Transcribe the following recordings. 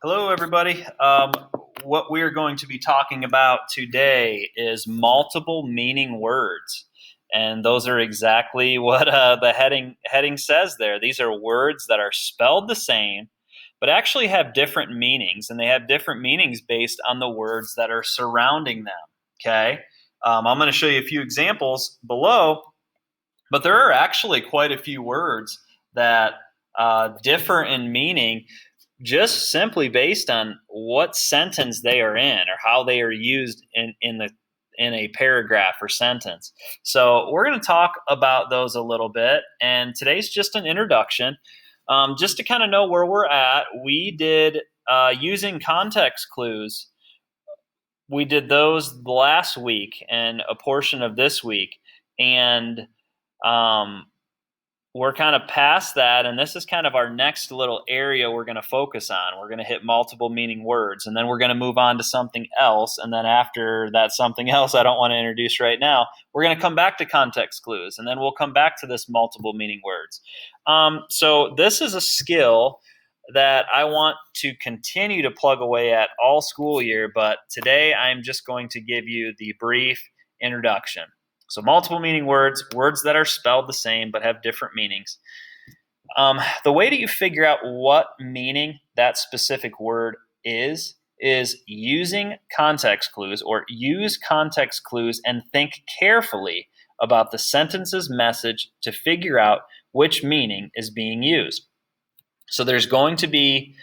Hello, everybody. What we're going to be talking about today is multiple meaning words. And those are exactly what the heading says there. These are words that are spelled the same, but actually have different meanings. And they have different meanings based on the words that are surrounding them. Okay. I'm going to show you a few examples below, but there are actually quite a few words that differ in meaning just simply based on what sentence they are in or how they are used in a paragraph or sentence. So we're going to talk about those a little bit, and today's just an introduction, just to kind of know where we're at. We did using context clues. We did those last week and a portion of this week, and um, we're kind of past that, and this is kind of our next little area we're going to focus on. We're going to hit multiple meaning words, and then we're going to move on to something else, and then after that something else I don't want to introduce right now, we're going to come back to context clues, and then we'll come back to this multiple meaning words. So this is a skill that I want to continue to plug away at all school year, but today I'm just going to give you the brief introduction. So multiple meaning words, words that are spelled the same but have different meanings. The way that you figure out what meaning that specific word is using context clues, or use context clues and think carefully about the sentence's message to figure out which meaning is being used. So there's going to be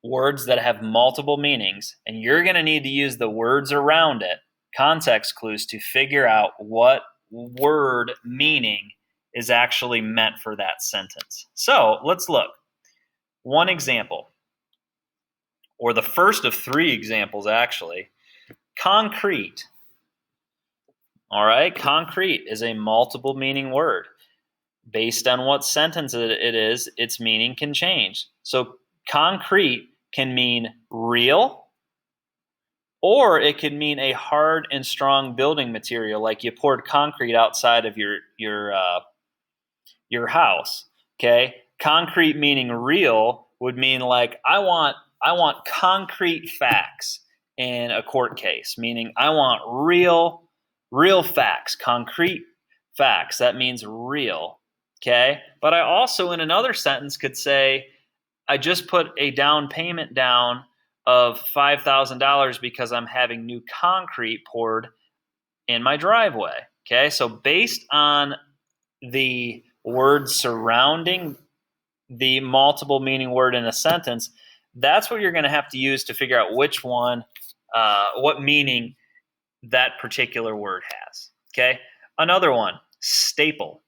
words that have multiple meanings, and you're going to need to use the words around it, context clues, to figure out what word meaning is actually meant for that sentence. So let's look. One example, or the first of three examples actually. Concrete. All right, concrete is a multiple meaning word. Based on what sentence it is, its meaning can change. So concrete can mean real, or it could mean a hard and strong building material, like you poured concrete outside of your house. Okay, concrete meaning real would mean like I want concrete facts in a court case, meaning I want real facts, concrete facts. That means real. Okay, but I also in another sentence could say I just put a down payment down of $5,000 because I'm having new concrete poured in my driveway. Okay, so based on the words surrounding the multiple meaning word in a sentence, that's what you're going to have to use to figure out which one, what meaning that particular word has. Okay, another one, staple.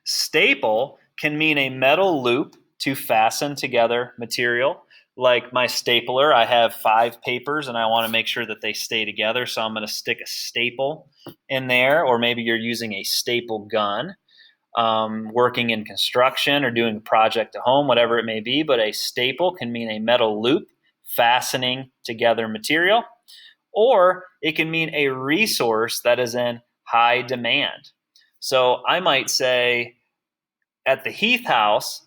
Staple can mean a metal loop to fasten together material. Like my stapler, I have 5 papers and I want to make sure that they stay together, so I'm going to stick a staple in there. Or maybe you're using a staple gun, working in construction or doing a project at home, whatever it may be. But a staple can mean a metal loop fastening together material, or it can mean a resource that is in high demand. So I might say, at the Heath House,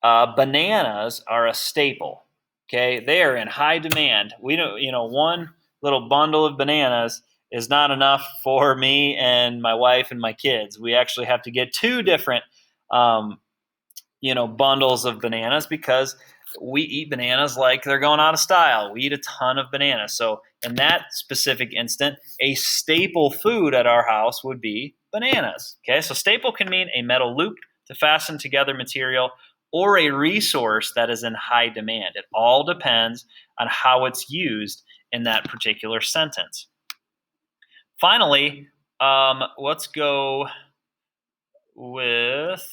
bananas are a staple. Okay, they are in high demand. We don't, one little bundle of bananas is not enough for me and my wife and my kids. We actually have to get 2 different, bundles of bananas, because we eat bananas like they're going out of style. We eat a ton of bananas. So in that specific instant, a staple food at our house would be bananas. Okay, so staple can mean a metal loop to fasten together material, or a resource that is in high demand. It all depends on how it's used in that particular sentence. Finally, let's go with,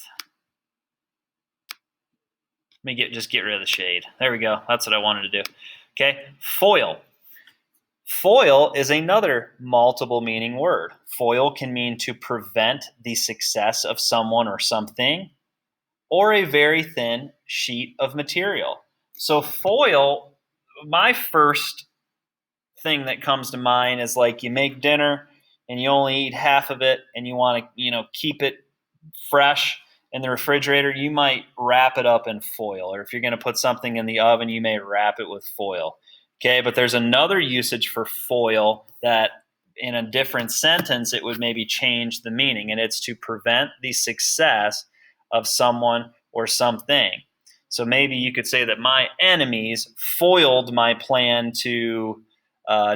let me just get rid of the shade. There we go. That's what I wanted to do. Okay, foil. Foil is another multiple meaning word. Foil can mean to prevent the success of someone or something, or a very thin sheet of material. So foil, my first thing that comes to mind is like you make dinner and you only eat half of it and you want to, keep it fresh in the refrigerator, you might wrap it up in foil. Or if you're going to put something in the oven, you may wrap it with foil. Okay, but there's another usage for foil that in a different sentence, it would maybe change the meaning, and it's to prevent the success of someone or something. So maybe you could say that my enemies foiled my plan to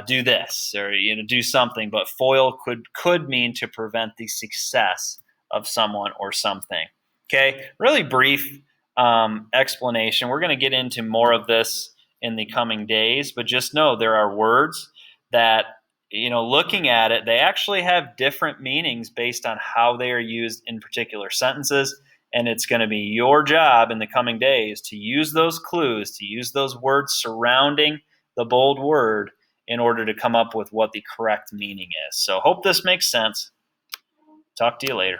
do this, or do something. But foil could mean to prevent the success of someone or something. Okay, really brief explanation. We're going to get into more of this in the coming days, but just know there are words that, looking at it, they actually have different meanings based on how they are used in particular sentences. And it's going to be your job in the coming days to use those clues, to use those words surrounding the bold word in order to come up with what the correct meaning is. So hope this makes sense. Talk to you later.